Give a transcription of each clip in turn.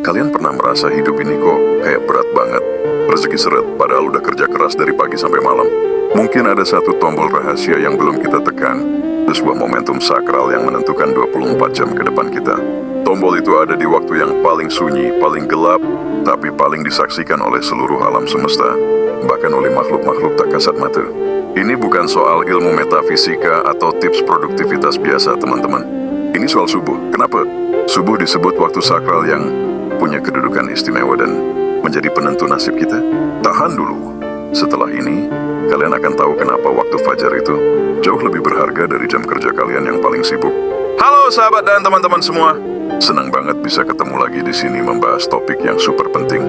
Kalian pernah merasa hidup ini kok kayak berat banget? Rezeki seret, padahal udah kerja keras dari pagi sampai malam. Mungkin ada satu tombol rahasia yang belum kita tekan, dan sebuah momentum sakral yang menentukan 24 jam ke depan kita. Tombol itu ada di waktu yang paling sunyi, paling gelap, tapi paling disaksikan oleh seluruh alam semesta, bahkan oleh makhluk-makhluk tak kasat mata. Ini bukan soal ilmu metafisika atau tips produktivitas biasa, teman-teman. Ini soal subuh. Kenapa? Subuh disebut waktu sakral yang punya kedudukan istimewa dan menjadi penentu nasib kita. Tahan dulu. Setelah ini, kalian akan tahu kenapa waktu fajar itu jauh lebih berharga dari jam kerja kalian yang paling sibuk. Halo sahabat dan teman-teman semua. Senang banget bisa ketemu lagi di sini membahas topik yang super penting.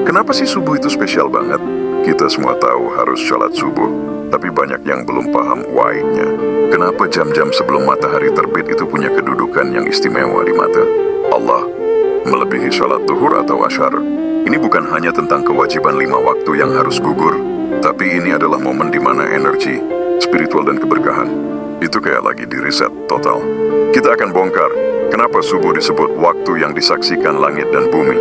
Kenapa sih subuh itu spesial banget? Kita semua tahu harus sholat subuh, tapi banyak yang belum paham why-nya. Kenapa jam-jam sebelum matahari terbit itu punya kedudukan yang istimewa di mata Allah, melebihi sholat zuhur atau asyar? Ini bukan hanya tentang kewajiban 5 waktu yang harus gugur, tapi ini adalah momen di mana energi, spiritual dan keberkahan itu kayak lagi di reset total. Kita akan bongkar kenapa subuh disebut waktu yang disaksikan langit dan bumi.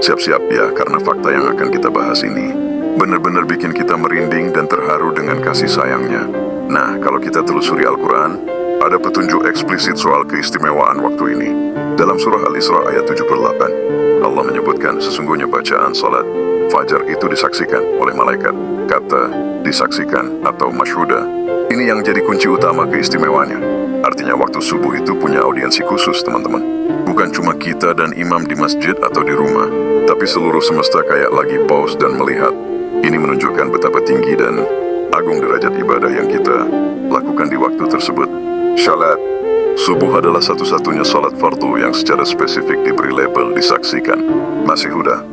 Siap-siap ya, karena fakta yang akan kita bahas ini benar-benar bikin kita merinding dan terharu dengan kasih sayangnya. Nah, kalau kita telusuri Al-Quran, ada petunjuk eksplisit soal keistimewaan waktu ini. Dalam surah Al-Isra ayat 78, Allah menyebutkan sesungguhnya bacaan salat fajar itu disaksikan oleh malaikat. Kata disaksikan atau masyhuda, ini yang jadi kunci utama keistimewaannya. Artinya waktu subuh itu punya audiensi khusus, teman-teman. Bukan cuma kita dan imam di masjid atau di rumah, tapi seluruh semesta kayak lagi pause dan melihat. Ini menunjukkan betapa tinggi dan agung derajat ibadah yang kita lakukan di waktu tersebut. Salat subuh adalah satu-satunya salat fardu yang secara spesifik diberi label disaksikan. Masih Huda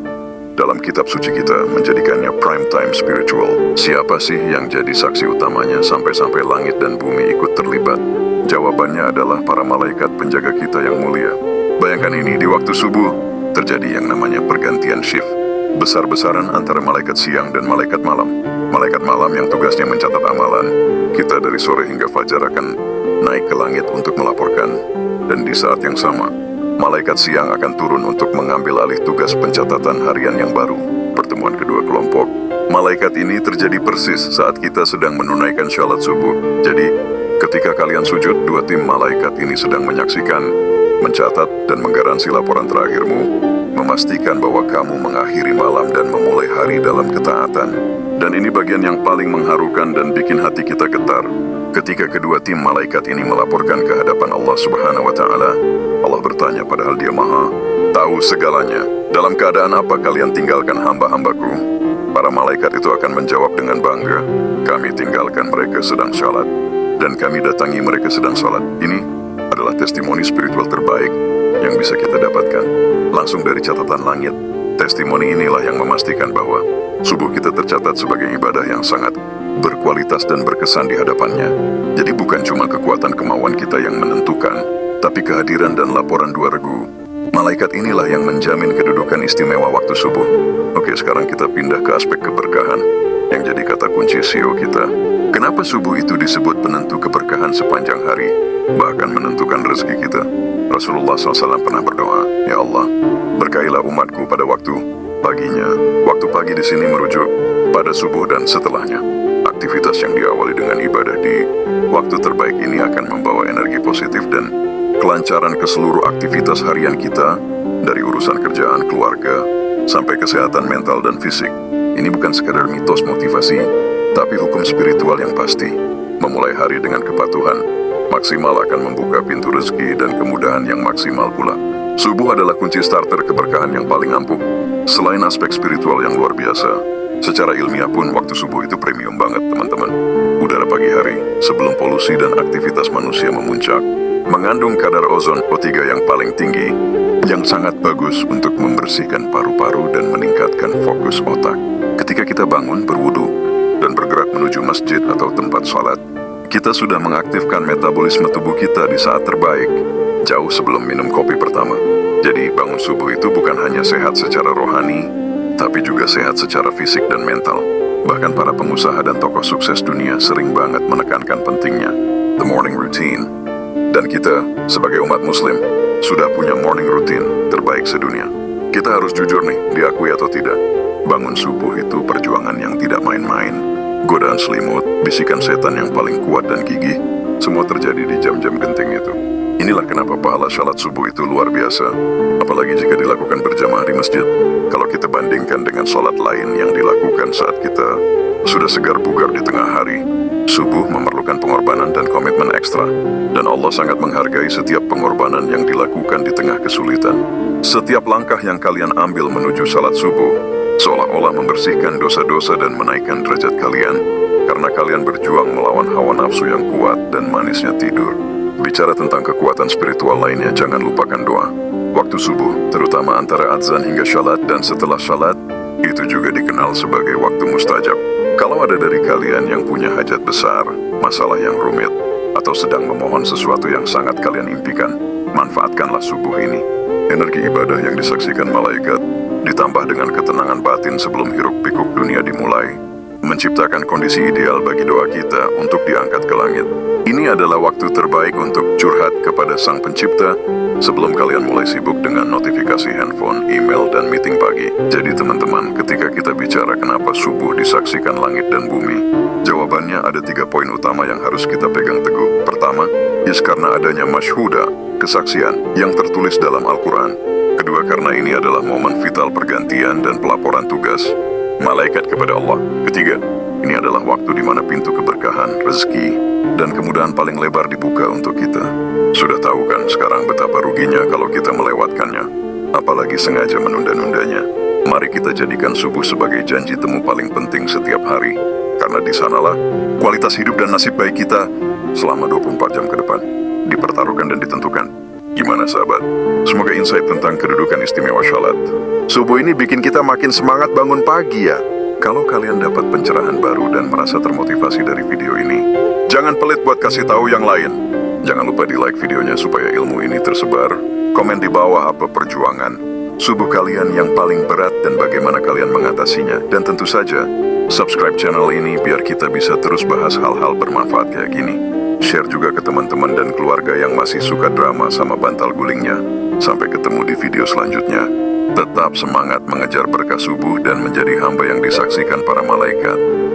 dalam kitab suci kita menjadikannya prime time spiritual. Siapa sih yang jadi saksi utamanya sampai-sampai langit dan bumi ikut terlibat? Jawabannya adalah para malaikat penjaga kita yang mulia. Bayangkan ini, di waktu subuh terjadi yang namanya pergantian shift besar-besaran antara malaikat siang dan malaikat malam. Malaikat malam yang tugasnya mencatat amalan kita dari sore hingga fajar akan naik ke langit untuk melaporkan. Dan di saat yang sama, malaikat siang akan turun untuk mengambil alih tugas pencatatan harian yang baru. Pertemuan kedua kelompok malaikat ini terjadi persis saat kita sedang menunaikan syalat subuh. Jadi, ketika kalian sujud, dua tim malaikat ini sedang menyaksikan, mencatat, dan menggaransi laporan terakhirmu, memastikan bahwa kamu mengakhiri malam dan memulai hari dalam ketaatan. Dan ini bagian yang paling mengharukan dan bikin hati kita getar. Ketika kedua tim malaikat ini melaporkan ke hadapan Allah Subhanahu wa Ta'ala, Allah bertanya, padahal Dia Maha tahu segalanya, dalam keadaan apa kalian tinggalkan hamba-hambaku? Para malaikat itu akan menjawab dengan bangga, kami tinggalkan mereka sedang sholat, dan kami datangi mereka sedang sholat. Ini adalah testimoni spiritual terbaik yang bisa kita dapatkan langsung dari catatan langit. Testimoni inilah yang memastikan bahwa subuh kita tercatat sebagai ibadah yang sangat berkualitas dan berkesan di hadapannya. Jadi bukan cuma kekuatan kemauan kita yang menentukan, tapi kehadiran dan laporan dua regu malaikat inilah yang menjamin kedudukan istimewa waktu subuh. Oke, sekarang kita pindah ke aspek keberkahan yang jadi kata kunci SEO kita. Kenapa subuh itu disebut penentu keberkahan sepanjang hari, bahkan menentukan rezeki kita? Rasulullah SAW pernah berdoa, ya Allah, berkailah umatku pada waktu paginya. Waktu pagi di sini merujuk pada subuh dan setelahnya. Aktivitas yang diawali dengan ibadah di waktu terbaik ini akan membawa energi positif dan kelancaran ke seluruh aktivitas harian kita, dari urusan kerjaan, keluarga, sampai kesehatan mental dan fisik. Ini bukan sekadar mitos motivasi, tapi hukum spiritual yang pasti. Memulai hari dengan kepatuhan maksimal akan membuka pintu rezeki dan kemudahan yang maksimal pula. Subuh adalah kunci starter keberkahan yang paling ampuh. Selain aspek spiritual yang luar biasa, secara ilmiah pun waktu subuh itu premium banget, teman-teman. Udara pagi hari, sebelum polusi dan aktivitas manusia memuncak, mengandung kadar ozon O3 yang paling tinggi, yang sangat bagus untuk membersihkan paru-paru dan meningkatkan fokus otak. Ketika kita bangun, berwudu, dan bergerak menuju masjid atau tempat sholat, kita sudah mengaktifkan metabolisme tubuh kita di saat terbaik, jauh sebelum minum kopi pertama. Jadi bangun subuh itu bukan hanya sehat secara rohani, tapi juga sehat secara fisik dan mental. Bahkan para pengusaha dan tokoh sukses dunia sering banget menekankan pentingnya the morning routine. Dan kita, sebagai umat muslim, sudah punya morning routine terbaik sedunia. Kita harus jujur nih, diakui atau tidak. Bangun subuh itu perjuangan yang tidak main-main. Godaan selimut, bisikan setan yang paling kuat dan gigih, semua terjadi di jam-jam genting itu. Inilah kenapa pahala salat subuh itu luar biasa, apalagi jika dilakukan berjamaah di masjid. Kalau kita bandingkan dengan salat lain yang dilakukan saat kita sudah segar bugar di tengah hari, subuh memerlukan pengorbanan dan komitmen ekstra. Dan Allah sangat menghargai setiap pengorbanan yang dilakukan di tengah kesulitan. Setiap langkah yang kalian ambil menuju salat subuh, seolah-olah membersihkan dosa-dosa dan menaikkan derajat kalian, karena kalian berjuang melawan hawa nafsu yang kuat dan manisnya tidur. Bicara tentang kekuatan spiritual lainnya, jangan lupakan doa. Waktu subuh, terutama antara adzan hingga syalat dan setelah syalat, itu juga dikenal sebagai waktu mustajab. Kalau ada dari kalian yang punya hajat besar, masalah yang rumit, atau sedang memohon sesuatu yang sangat kalian impikan, manfaatkanlah subuh ini. Energi ibadah yang disaksikan malaikat, ditambah dengan ketenangan batin sebelum hiruk-pikuk dunia dimulai, menciptakan kondisi ideal bagi doa kita untuk diangkat ke langit. Ini adalah waktu terbaik untuk curhat kepada Sang Pencipta sebelum kalian mulai sibuk dengan notifikasi handphone, email, dan meeting pagi. Jadi teman-teman, ketika kita bicara kenapa subuh disaksikan langit dan bumi, jawabannya ada 3 poin utama yang harus kita pegang teguh. Pertama, karena adanya masyhuda, kesaksian yang tertulis dalam Al-Quran. Kedua, karena ini adalah momen vital pergantian dan pelaporan tugas malaikat kepada Allah. Ketiga, ini adalah waktu di mana pintu keberkahan, rezeki, dan kemudahan paling lebar dibuka untuk kita. Sudah tahu kan sekarang betapa ruginya kalau kita melewatkannya, apalagi sengaja menunda-nundanya. Mari kita jadikan subuh sebagai janji temu paling penting setiap hari, karena di sanalah kualitas hidup dan nasib baik kita selama 24 jam ke depan dipertaruhkan dan ditentukan. Gimana sahabat? Semoga insight tentang kedudukan istimewa salat subuh ini bikin kita makin semangat bangun pagi ya. Kalau kalian dapat pencerahan baru dan merasa termotivasi dari video ini, jangan pelit buat kasih tahu yang lain. Jangan lupa di like videonya supaya ilmu ini tersebar. Komen di bawah apa perjuangan subuh kalian yang paling berat dan bagaimana kalian mengatasinya. Dan tentu saja, subscribe channel ini biar kita bisa terus bahas hal-hal bermanfaat kayak gini. Share juga ke teman-teman dan keluarga yang masih suka drama sama bantal gulingnya. Sampai ketemu di video selanjutnya. Tetap semangat mengejar berkah subuh dan menjadi hamba yang disaksikan para malaikat.